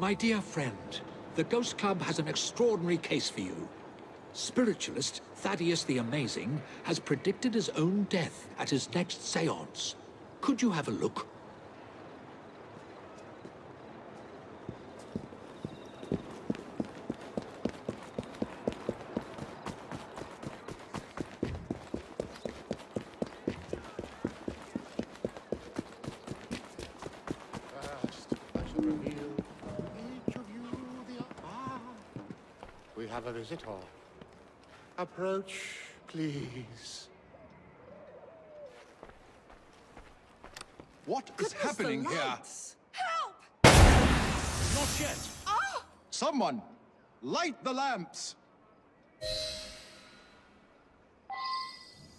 My dear friend, the Ghost Club has an extraordinary case for you. Spiritualist Thaddeus the Amazing has predicted his own death at his next séance. Could you have a look? We have a visitor. Approach, please. What is happening here? Help! Not yet. Ah! Someone, light the lamps.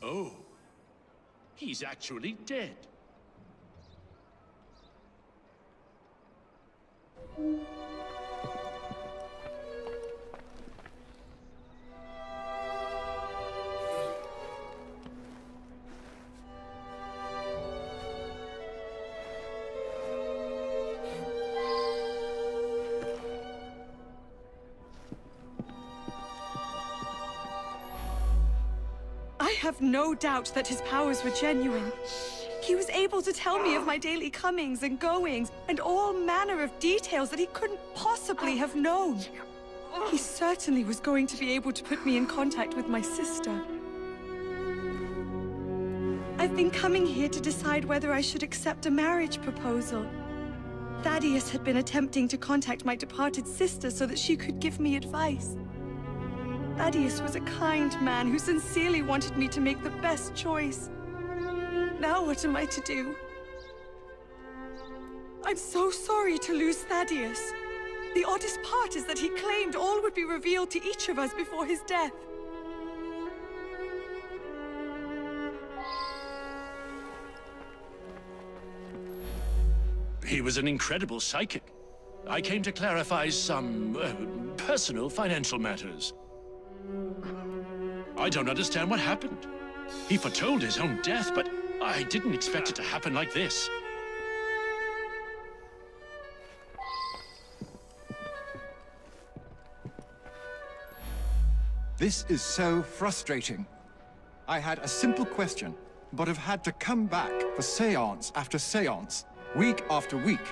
Oh, he's actually dead. I have no doubt that his powers were genuine. He was able to tell me of my daily comings and goings, and all manner of details that he couldn't possibly have known. He certainly was going to be able to put me in contact with my sister. I've been coming here to decide whether I should accept a marriage proposal. Thaddeus had been attempting to contact my departed sister so that she could give me advice. Thaddeus was a kind man who sincerely wanted me to make the best choice. Now what am I to do? I'm so sorry to lose Thaddeus. The oddest part is that he claimed all would be revealed to each of us before his death. He was an incredible psychic. I came to clarify some personal financial matters. I don't understand what happened. He foretold his own death, but I didn't expect it to happen like this. This is so frustrating. I had a simple question, but have had to come back for séance after séance, week after week.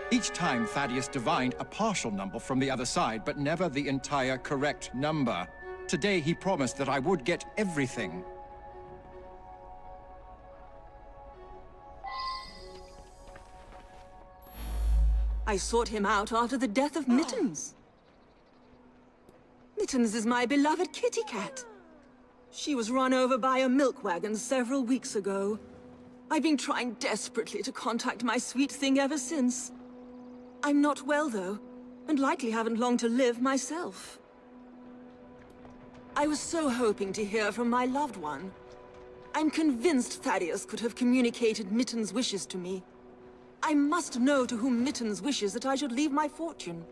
Each time Thaddeus divined a partial number from the other side, but never the entire correct number. Today he promised that I would get everything. I sought him out after the death of Mittens. Mittens is my beloved kitty cat. She was run over by a milk wagon several weeks ago. I've been trying desperately to contact my sweet thing ever since. I'm not well, though, and likely haven't long to live myself. I was so hoping to hear from my loved one. I'm convinced Thaddeus could have communicated Mittens' wishes to me. I must know to whom Mittens wishes that I should leave my fortune.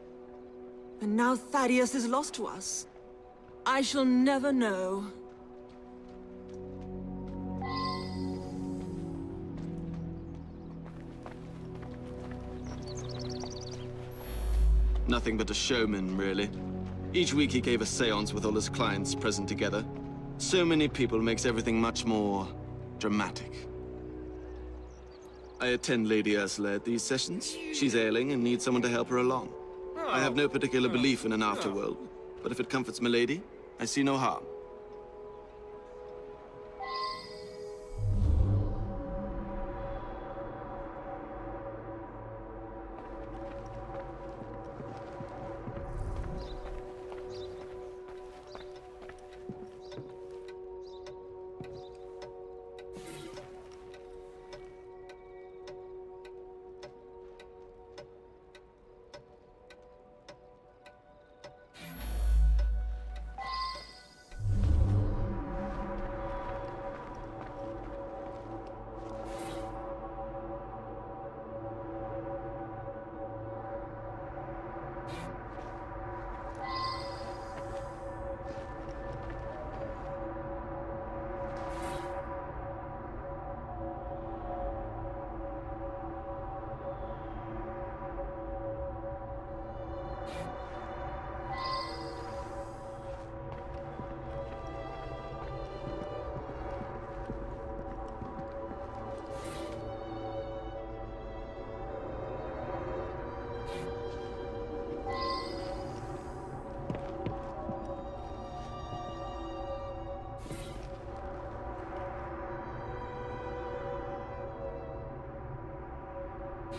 And now Thaddeus is lost to us. I shall never know. Nothing but a showman, really. Each week he gave a séance with all his clients present together. So many people makes everything much more dramatic. I attend Lady Ursula at these sessions. She's ailing and needs someone to help her along. I have no particular belief in an afterworld, but if it comforts Milady, I see no harm.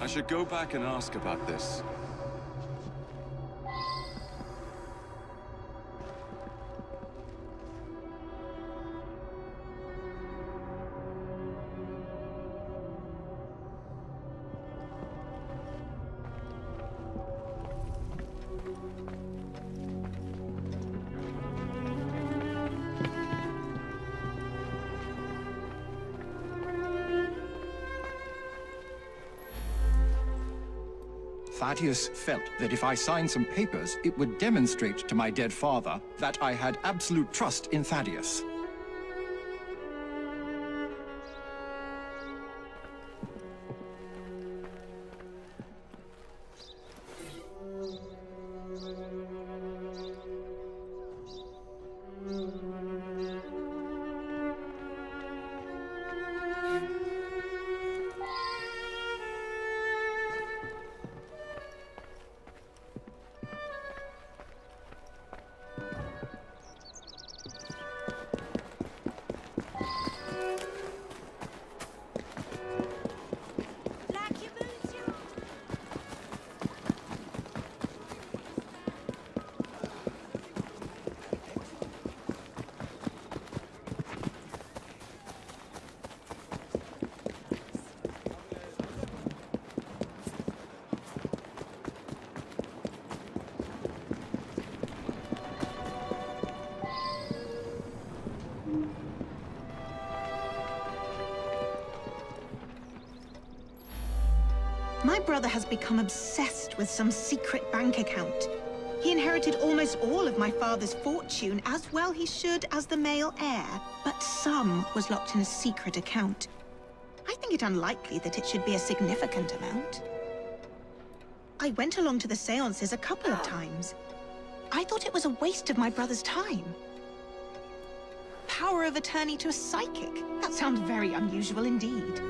I should go back and ask about this. Thaddeus felt that if I signed some papers, it would demonstrate to my dead father that I had absolute trust in Thaddeus. My brother has become obsessed with some secret bank account. He inherited almost all of my father's fortune, as well he should as the male heir. But some was locked in a secret account. I think it unlikely that it should be a significant amount. I went along to the seances a couple of times. I thought it was a waste of my brother's time. Power of attorney to a psychic? That sounds very unusual indeed.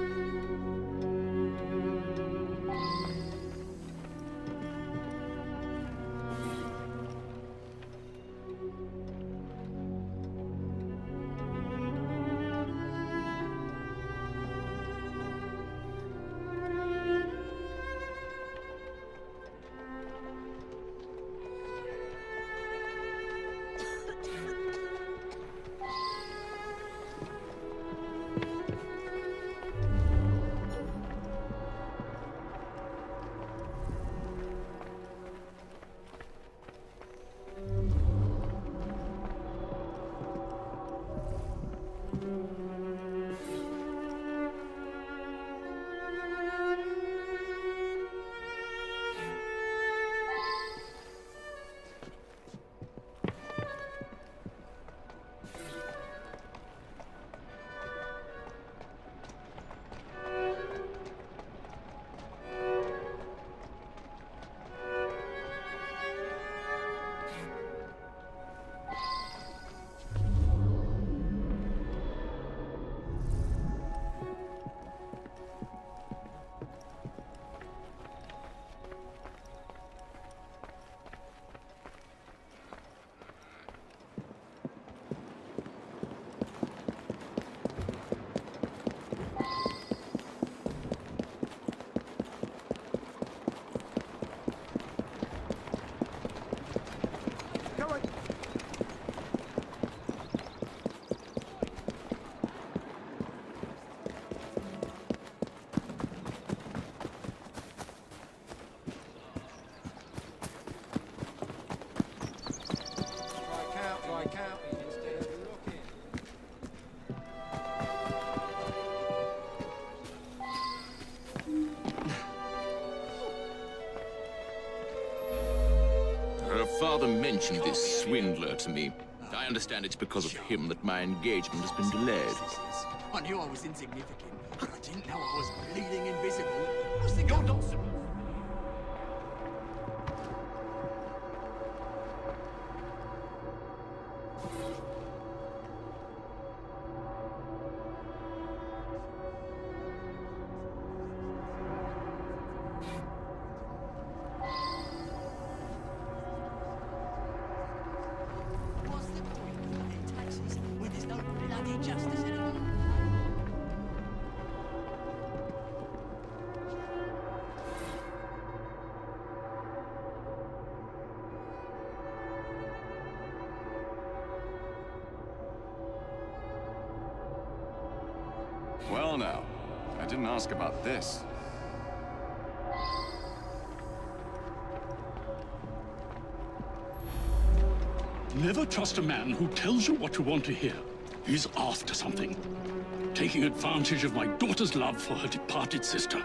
Her father mentioned this swindler to me. I understand it's because of him that my engagement has been delayed. I knew I was insignificant, but I didn't know I was bleeding invisible. What's the going on? Well now, I didn't ask about this. Never trust a man who tells you what you want to hear. He's after something. Taking advantage of my daughter's love for her departed sister.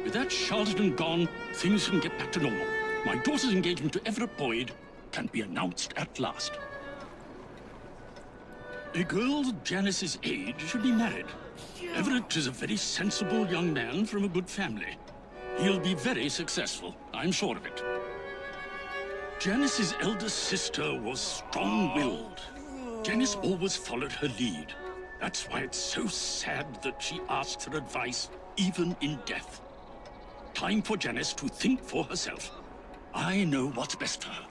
With that charlatan gone, things can get back to normal. My daughter's engagement to Everett Boyd can be announced at last. A girl Janice's age should be married. Everett is a very sensible young man from a good family. He'll be very successful, I'm sure of it. Janice's elder sister was strong-willed. Janice always followed her lead. That's why it's so sad that she asks her advice, even in death. Time for Janice to think for herself. I know what's best for her.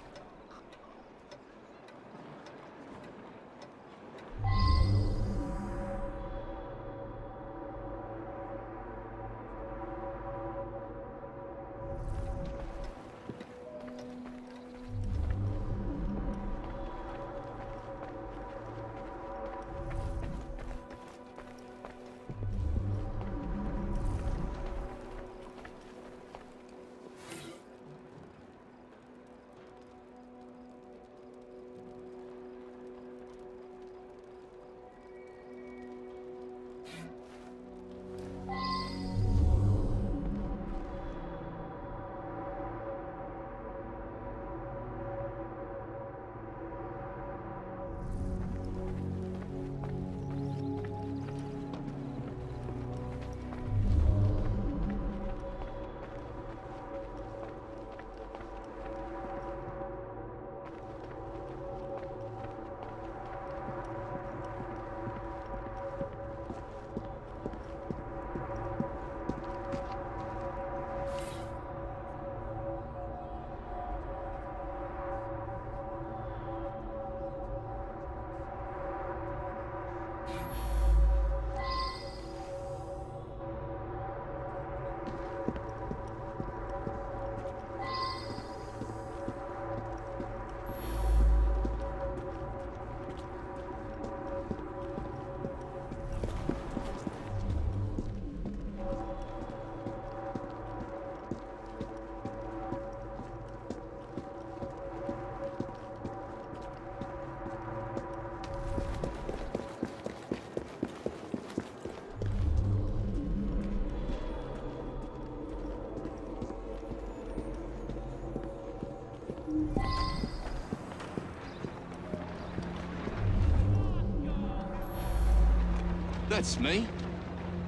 That's me.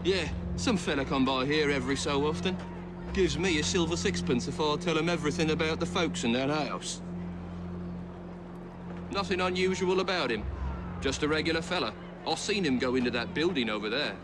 Yeah, some fella come by here every so often. Gives me a silver sixpence if I tell him everything about the folks in that house. Nothing unusual about him. Just a regular fella. I've seen him go into that building over there.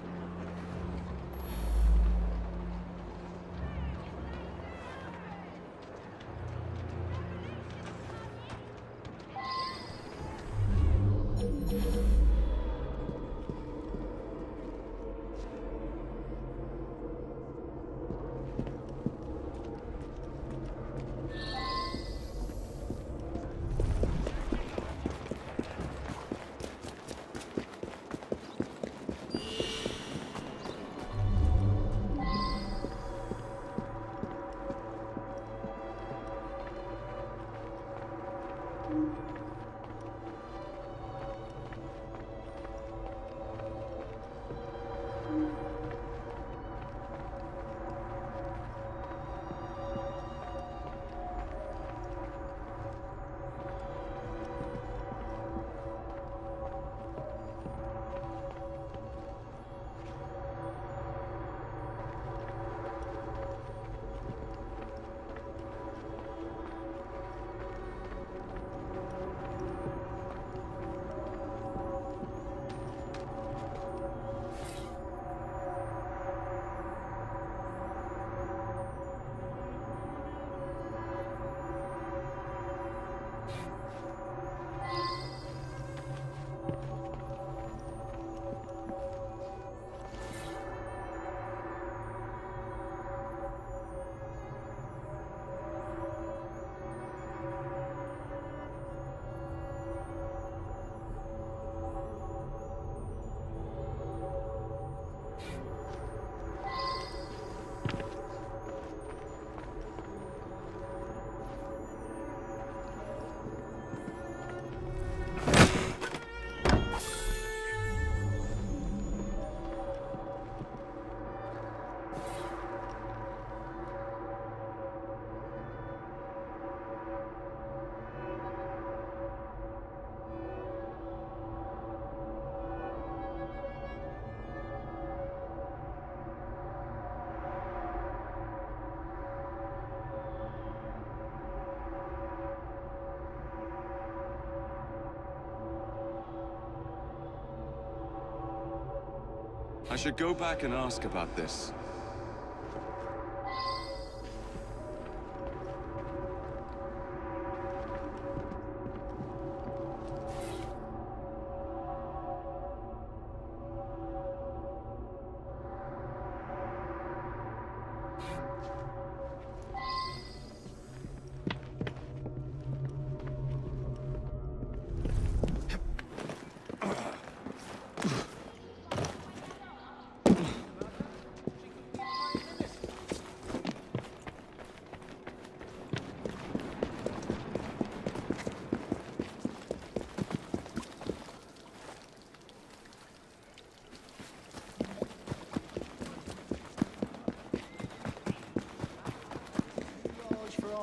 I should go back and ask about this.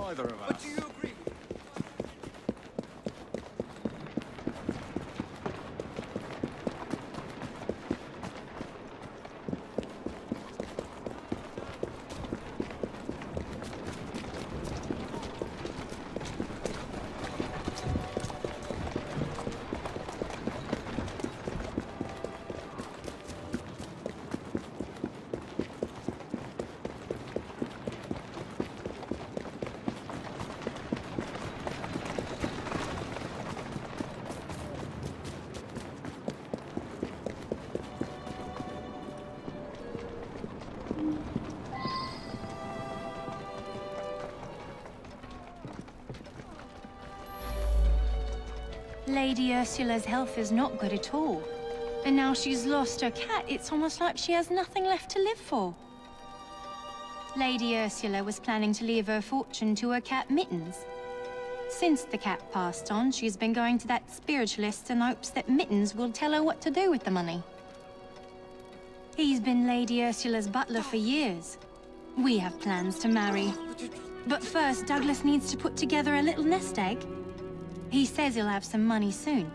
Either of us. But do you agree? Lady Ursula's health is not good at all. And now she's lost her cat, it's almost like she has nothing left to live for. Lady Ursula was planning to leave her fortune to her cat Mittens. Since the cat passed on, she's been going to that spiritualist in hopes that Mittens will tell her what to do with the money. He's been Lady Ursula's butler for years. We have plans to marry. But first, Douglas needs to put together a little nest egg. He says he'll have some money soon.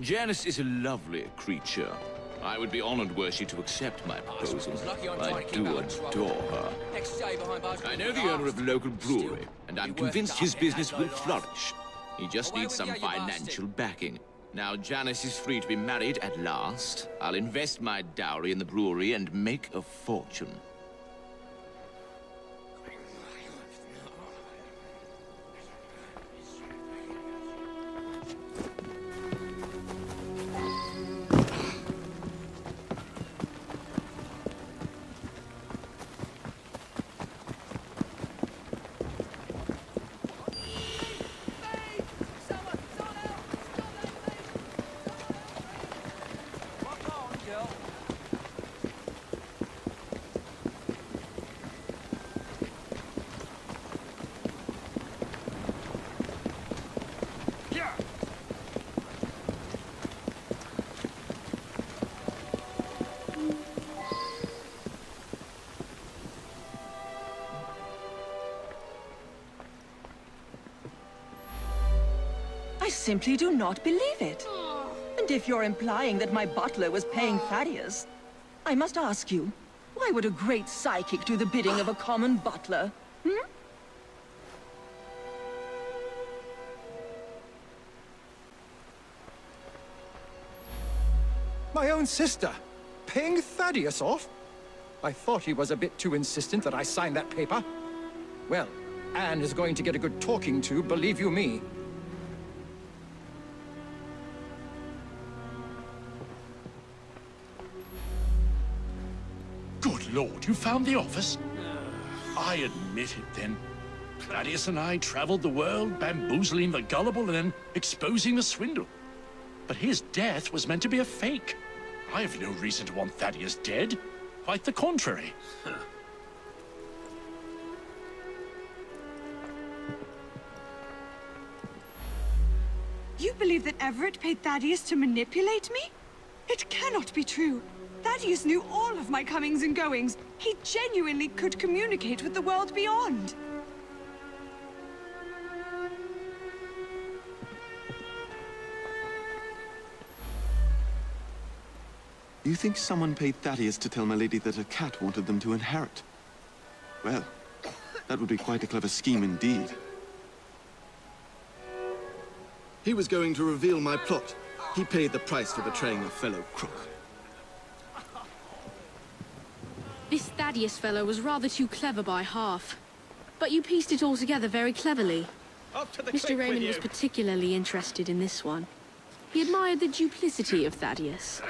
Janice is a lovely creature. I would be honored were she to accept my proposal. lucky I'm I trying to do keep out of adore her. Next day behind bars. I know the owner of the local brewery, and I'm convinced his business will flourish. He just needs some financial backing. Now Janice is free to be married at last. I'll invest my dowry in the brewery and make a fortune. I simply do not believe it. And if you're implying that my butler was paying Thaddeus, I must ask you, why would a great psychic do the bidding of a common butler? Hmm? My own sister? Paying Thaddeus off? I thought he was a bit too insistent that I sign that paper. Well, Anne is going to get a good talking to, believe you me. Good Lord, you found the office? I admit it, then. Thaddeus and I traveled the world, bamboozling the gullible and then exposing the swindle. But his death was meant to be a fake. I have no reason to want Thaddeus dead. Quite the contrary. You believe that Everett paid Thaddeus to manipulate me? It cannot be true. Thaddeus knew all of my comings and goings. He genuinely could communicate with the world beyond. You think someone paid Thaddeus to tell my lady that a cat wanted them to inherit? Well, that would be quite a clever scheme indeed. He was going to reveal my plot. He paid the price for betraying a fellow crook. This Thaddeus fellow was rather too clever by half. But you pieced it all together very cleverly. Mr. Raymond was particularly interested in this one. He admired the duplicity of Thaddeus.